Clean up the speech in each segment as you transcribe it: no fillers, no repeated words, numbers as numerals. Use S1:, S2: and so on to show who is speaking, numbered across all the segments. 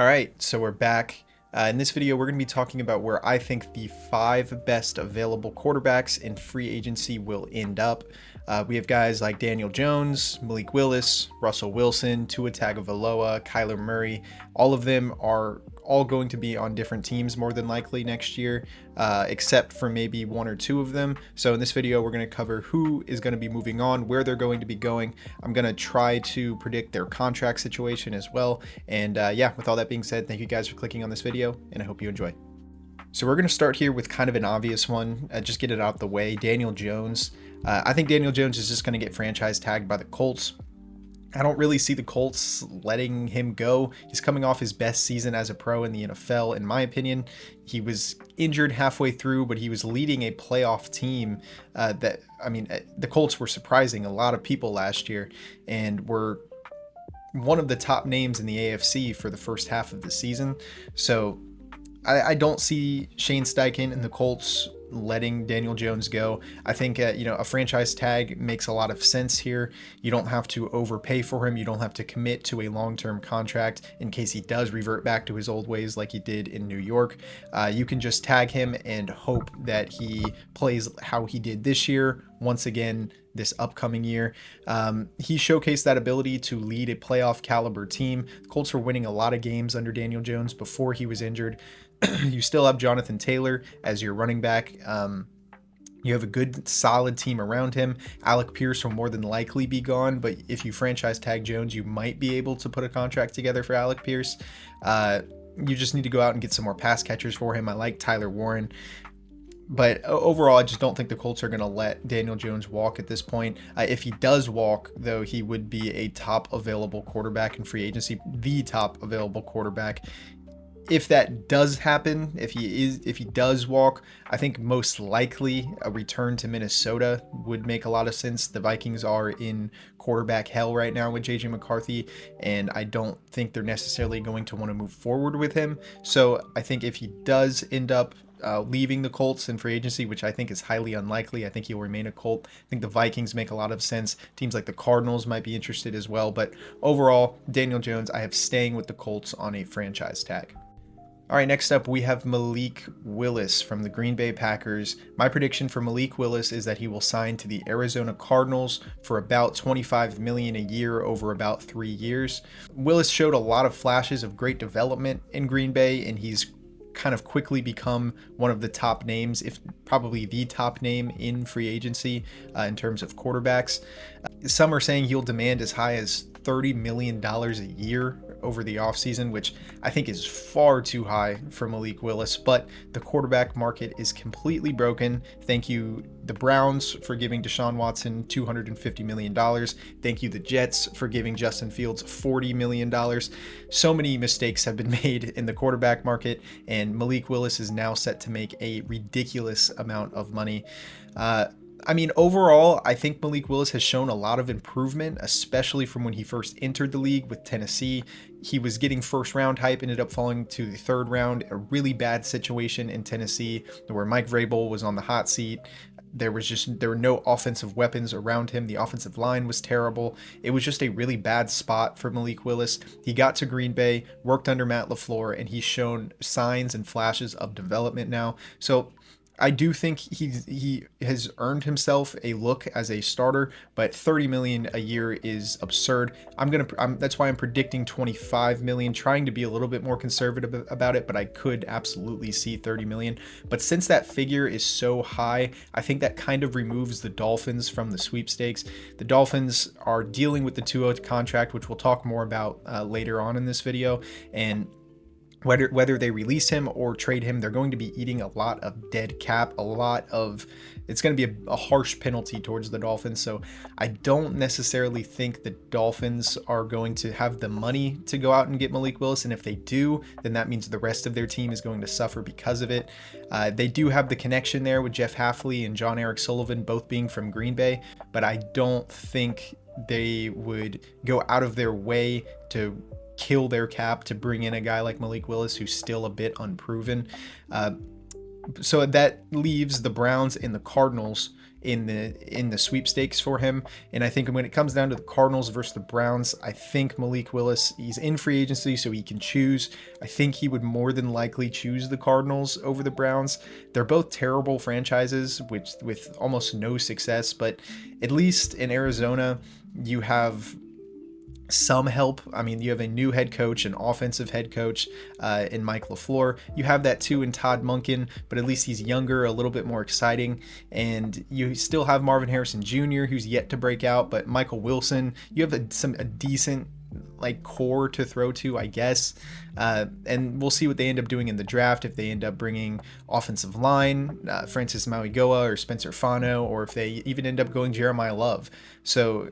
S1: All right, so we're back. In this video, we're going to be talking about where I think the 5 best available quarterbacks in free agency will end up. We have guys like Daniel Jones, Malik Willis, Russell Wilson, Tua Tagovailoa, Kyler Murray. All of them are all going to be on different teams more than likely next year, except for maybe one or two of them. So in this video, we're going to cover who is going to be moving on, where they're going to be going. I'm going to try to predict their contract situation as well. And yeah, with all that being said, thank you guys for clicking on this video, and I hope you enjoy. So we're going to start here with kind of an obvious one, just get it out the way. Daniel Jones. I think Daniel Jones is just going to get franchise tagged by the Colts. I don't really see the Colts letting him go. He's coming off his best season as a pro in the NFL, in my opinion. He was injured halfway through, but he was leading a playoff team the Colts were surprising a lot of people last year and were one of the top names in the AFC for the first half of the season. So I don't see Shane Steichen and the Colts letting Daniel Jones go. I think a franchise tag makes a lot of sense here. You don't have to overpay for him. You don't have to commit to a long-term contract in case he does revert back to his old ways like he did in New York. You can just tag him and hope that he plays how he did this year once again this upcoming year. He showcased that ability to lead a playoff caliber team. The Colts were winning a lot of games under Daniel Jones before he was injured. You still have Jonathan Taylor as your running back. You have a good, solid team around him. Alec Pierce will more than likely be gone, but if you franchise tag Jones, you might be able to put a contract together for Alec Pierce. You just need to go out and get some more pass catchers for him. I like Tyler Warren. But overall, I just don't think the Colts are going to let Daniel Jones walk at this point. If he does walk, though, he would be a top available quarterback in free agency, the top available quarterback. If that does happen, if he does walk, I think most likely a return to Minnesota would make a lot of sense. The Vikings are in quarterback hell right now with JJ McCarthy, and I don't think they're necessarily going to want to move forward with him. So I think if he does end up leaving the Colts in free agency, which I think is highly unlikely, I think he'll remain a Colt. I think the Vikings make a lot of sense. Teams like the Cardinals might be interested as well. But overall, Daniel Jones, I have staying with the Colts on a franchise tag. All right, next up, we have Malik Willis from the Green Bay Packers. My prediction for Malik Willis is that he will sign to the Arizona Cardinals for about $25 million a year over about 3 years. Willis showed a lot of flashes of great development in Green Bay, and he's kind of quickly become one of the top names, if probably the top name in free agency in terms of quarterbacks. Some are saying he'll demand as high as $30 million a year over the offseason, which I think is far too high for Malik Willis, but the quarterback market is completely broken. Thank you, the Browns, for giving Deshaun Watson $250 million. Thank you, the Jets, for giving Justin Fields $40 million. So many mistakes have been made in the quarterback market, and Malik Willis is now set to make a ridiculous amount of money. Overall, I think Malik Willis has shown a lot of improvement, especially from when he first entered the league with Tennessee. He was getting first round hype, ended up falling to the third round, a really bad situation in Tennessee where Mike Vrabel was on the hot seat. There were no offensive weapons around him. The offensive line was terrible. It was just a really bad spot for Malik Willis. He got to Green Bay, worked under Matt LaFleur, and he's shown signs and flashes of development now. So I do think he has earned himself a look as a starter, but $30 million a year is absurd. That's why I'm predicting $25 million, trying to be a little bit more conservative about it, but I could absolutely see $30 million. But since that figure is so high, I think that kind of removes the Dolphins from the sweepstakes. The Dolphins are dealing with the Tua contract, which we'll talk more about later on in this video, and whether they release him or trade him, they're going to be eating a lot of dead cap, it's going to be a harsh penalty towards the Dolphins. So I don't necessarily think the Dolphins are going to have the money to go out and get Malik Willis. And if they do, then that means the rest of their team is going to suffer because of it. They do have the connection there with Jeff Hafley and John Eric Sullivan, both being from Green Bay, but I don't think they would go out of their way to kill their cap to bring in a guy like Malik Willis, who's still a bit unproven. So that leaves the Browns and the Cardinals. in the sweepstakes for him. And I think when it comes down to the Cardinals versus the Browns, I think Malik Willis, he's in free agency, so he can choose. I think he would more than likely choose the Cardinals over the Browns. They're both terrible franchises, which with almost no success, but at least in Arizona, you have some help. I mean, you have a new head coach, an offensive head coach in Mike LaFleur. You have that too in Todd Monken, but at least he's younger, a little bit more exciting. And you still have Marvin Harrison Jr., who's yet to break out, but Michael Wilson, you have a decent like core to throw to, I guess. And we'll see what they end up doing in the draft, if they end up bringing offensive line, Francis Mauigoa or Spencer Fano, or if they even end up going Jeremiah Love. So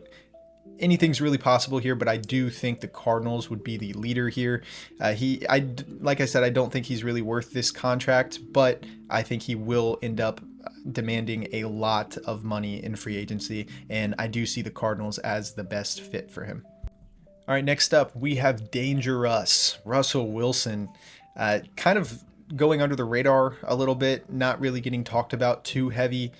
S1: anything's really possible here, but I do think the Cardinals would be the leader here. Like I said, I don't think he's really worth this contract, but I think he will end up demanding a lot of money in free agency, and I do see the Cardinals as the best fit for him. All right, next up, we have Dangerous Russell Wilson, kind of going under the radar a little bit, not really getting talked about too heavy.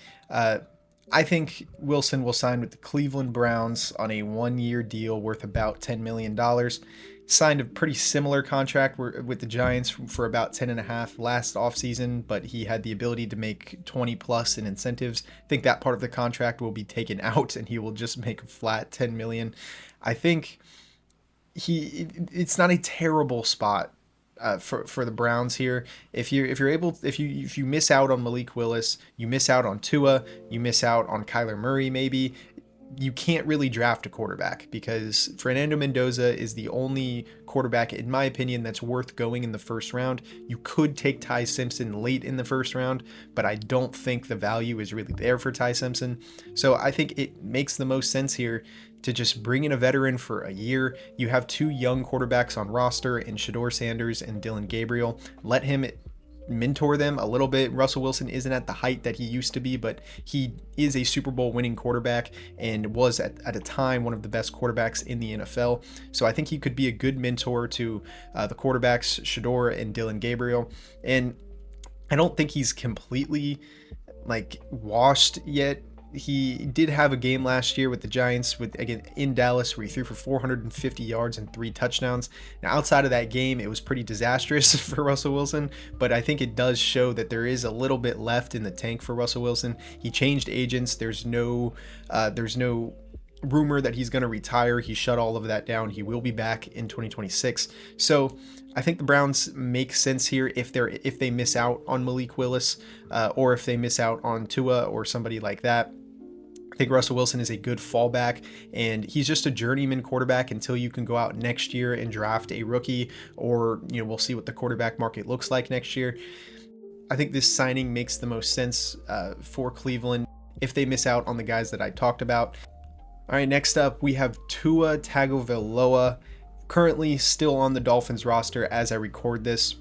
S1: I think Wilson will sign with the Cleveland Browns on a 1-year deal worth about $10 million. Signed a pretty similar contract with the Giants for about 10.5 last offseason, but he had the ability to make 20 plus in incentives. I think that part of the contract will be taken out and he will just make a flat 10 million. I think it's not a terrible spot for the Browns here. If you miss out on Malik Willis, you miss out on Tua, you miss out on Kyler Murray, maybe you can't really draft a quarterback, because Fernando Mendoza is the only quarterback, in my opinion, that's worth going in the first round. You could take Ty Simpson late in the first round, but I don't think the value is really there for Ty Simpson. So I think it makes the most sense here to just bring in a veteran for a year. You have 2 young quarterbacks on roster in Shedeur Sanders and Dylan Gabriel. Let him mentor them a little bit. Russell Wilson isn't at the height that he used to be, but he is a Super Bowl winning quarterback and was at a time one of the best quarterbacks in the NFL. So I think he could be a good mentor to the quarterbacks, Shedeur and Dylan Gabriel. And I don't think he's completely like washed yet. He did have a game last year with the Giants, again in Dallas, where he threw for 450 yards and 3 touchdowns. Now, outside of that game, it was pretty disastrous for Russell Wilson, but I think it does show that there is a little bit left in the tank for Russell Wilson. He changed agents. There's no rumor that he's going to retire. He shut all of that down. He will be back in 2026. So I think the Browns make sense here if they miss out on Malik Willis, or if they miss out on Tua or somebody like that. I think Russell Wilson is a good fallback, and he's just a journeyman quarterback until you can go out next year and draft a rookie, or we'll see what the quarterback market looks like next year. I think this signing makes the most sense for Cleveland if they miss out on the guys that I talked about. All right, next up we have Tua Tagovailoa, currently still on the Dolphins roster as I record this,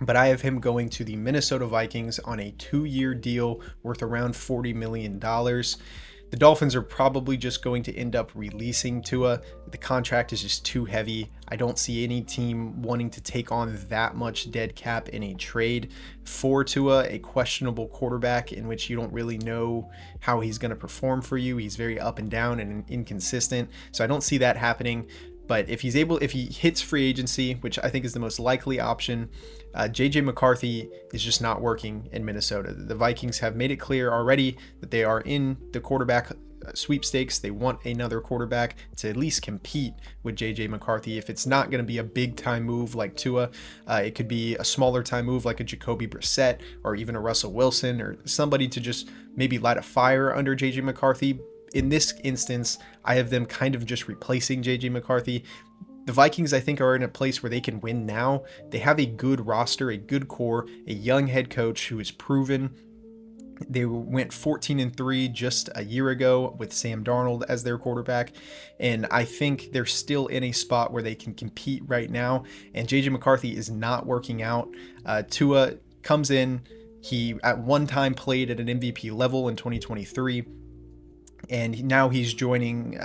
S1: but I have him going to the Minnesota Vikings on a 2-year deal worth around $40 million. The Dolphins are probably just going to end up releasing Tua. The contract is just too heavy. I don't see any team wanting to take on that much dead cap in a trade for Tua, a questionable quarterback in which you don't really know how he's going to perform for you. He's very up and down and inconsistent. So I don't see that happening. But if he hits free agency, which I think is the most likely option, JJ McCarthy is just not working in Minnesota. The Vikings have made it clear already that they are in the quarterback sweepstakes. They want another quarterback to at least compete with JJ McCarthy. If it's not going to be a big time move like Tua, it could be a smaller time move like a Jacoby Brissett or even a Russell Wilson, or somebody to just maybe light a fire under JJ McCarthy. In this instance, I have them kind of just replacing JJ McCarthy. The Vikings, I think, are in a place where they can win now. They have a good roster, a good core, a young head coach who is proven. They went 14-3 just a year ago with Sam Darnold as their quarterback, and I think they're still in a spot where they can compete right now, and JJ McCarthy is not working out. Tua comes in. He at one time played at an MVP level in 2023. And now he's joining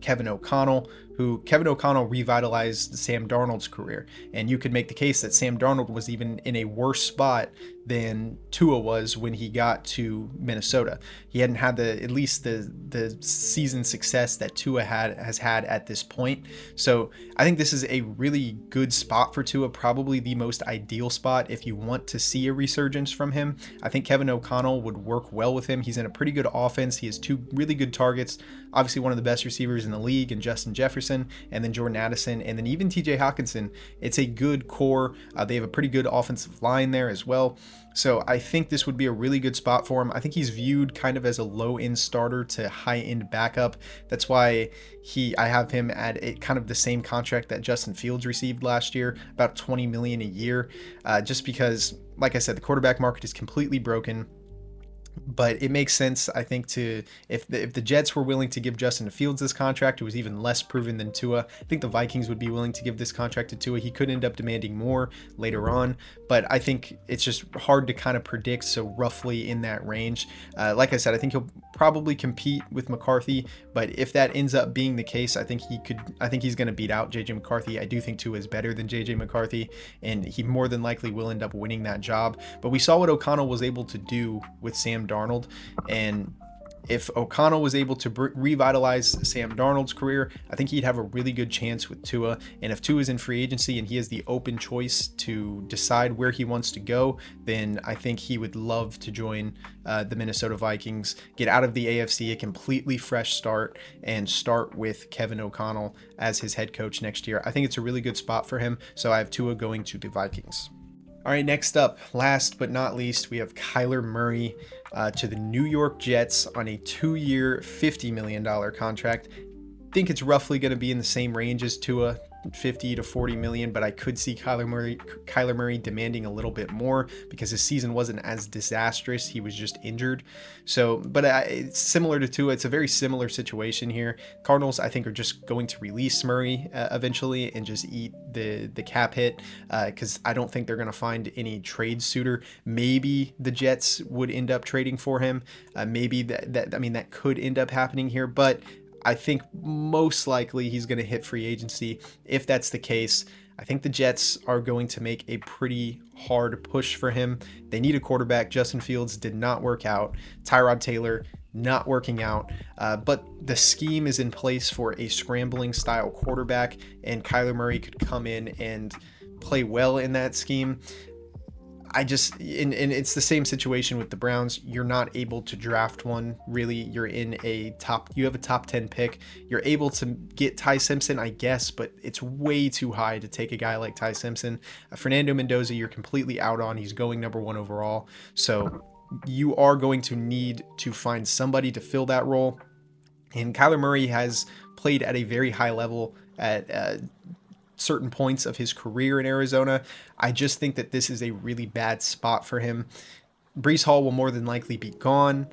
S1: Kevin O'Connell, who Kevin O'Connell revitalized Sam Darnold's career. And you could make the case that Sam Darnold was even in a worse spot than Tua was when he got to Minnesota. He hadn't had at least the season success that Tua has had at this point. So I think this is a really good spot for Tua, probably the most ideal spot if you want to see a resurgence from him. I think Kevin O'Connell would work well with him. He's in a pretty good offense. He has two really good targets, obviously one of the best receivers in the league, and Justin Jefferson, and then Jordan Addison, and then even TJ Hockenson. It's a good core. They have a pretty good offensive line there as well. So I think this would be a really good spot for him. I think he's viewed kind of as a low-end starter to high-end backup. That's why I have him at kind of the same contract that Justin Fields received last year, about $20 million a year, just because, like I said, the quarterback market is completely broken. But it makes sense, I think, if the Jets were willing to give Justin Fields this contract, who was even less proven than Tua. I think the Vikings would be willing to give this contract to Tua. He could end up demanding more later on, but I think it's just hard to kind of predict. So roughly in that range, like I said, I think he'll probably compete with McCarthy. But if that ends up being the case, I think he's going to beat out JJ McCarthy. I do think Tua is better than JJ McCarthy, and he more than likely will end up winning that job. But we saw what O'Connell was able to do with Sam Darnold, and if O'Connell was able to revitalize Sam Darnold's career, I think he'd have a really good chance with Tua. And if Tua is in free agency and he has the open choice to decide where he wants to go, then I think he would love to join the Minnesota Vikings, get out of the AFC, a completely fresh start, and start with Kevin O'Connell as his head coach next year. I think it's a really good spot for him, so I have Tua going to the Vikings. All right, next up, last but not least, we have Kyler Murray to the New York Jets on a 2-year, $50 million contract. I think it's roughly going to be in the same range as Tua, 50 to 40 million, but I could see Kyler Murray demanding a little bit more because his season wasn't as disastrous. He was just injured. So, but it's similar to Tua. It's a very similar situation here. Cardinals, I think, are just going to release Murray eventually and just eat the cap hit because I don't think they're going to find any trade suitor. Maybe the Jets would end up trading for him. Maybe that could end up happening here, but I think most likely he's going to hit free agency. If that's the case, I think the Jets are going to make a pretty hard push for him. They need a quarterback. Justin Fields did not work out. Tyrod Taylor not working out, but the scheme is in place for a scrambling style quarterback, and Kyler Murray could come in and play well in that scheme. And it's the same situation with the Browns. You're not able to draft one, really. You have a top 10 pick. You're able to get Ty Simpson, I guess, but it's way too high to take a guy like Ty Simpson. Fernando Mendoza, you're completely out on. He's going number 1 overall. So you are going to need to find somebody to fill that role. And Kyler Murray has played at a very high level at certain points of his career in Arizona. I just think that this is a really bad spot for him. Breece Hall will more than likely be gone.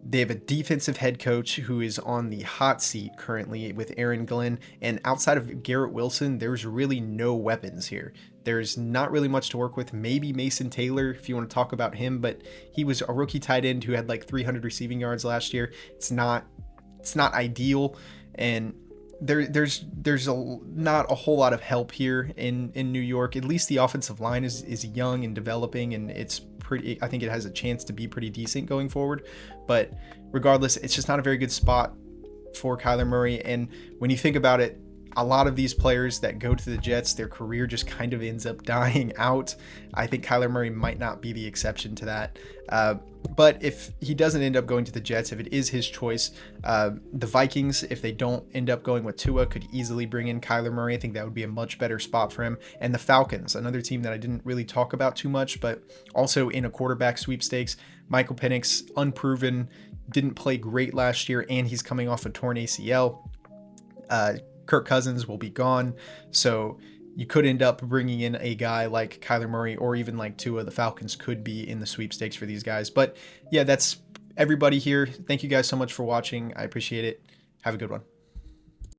S1: They have a defensive head coach who is on the hot seat currently with Aaron Glenn, and outside of Garrett Wilson, there's really no weapons here. There's not really much to work with. Maybe Mason Taylor, if you want to talk about him, but he was a rookie tight end who had like 300 receiving yards last year. It's not ideal, and there's not a whole lot of help here in New York. At least the offensive line is young and developing, and I think it has a chance to be pretty decent going forward. But regardless, it's just not a very good spot for Kyler Murray. And when you think about it, a lot of these players that go to the Jets, their career just kind of ends up dying out. I think Kyler Murray might not be the exception to that. But if he doesn't end up going to the Jets, if it is his choice, the Vikings, if they don't end up going with Tua, could easily bring in Kyler Murray. I think that would be a much better spot for him. And the Falcons, another team that I didn't really talk about too much, but also in a quarterback sweepstakes. Michael Penix, unproven, didn't play great last year, and he's coming off a torn ACL. Kirk Cousins will be gone, so you could end up bringing in a guy like Kyler Murray or even like Tua. The Falcons could be in the sweepstakes for these guys. But yeah, that's everybody here. Thank you guys so much for watching. I appreciate it. Have a good one.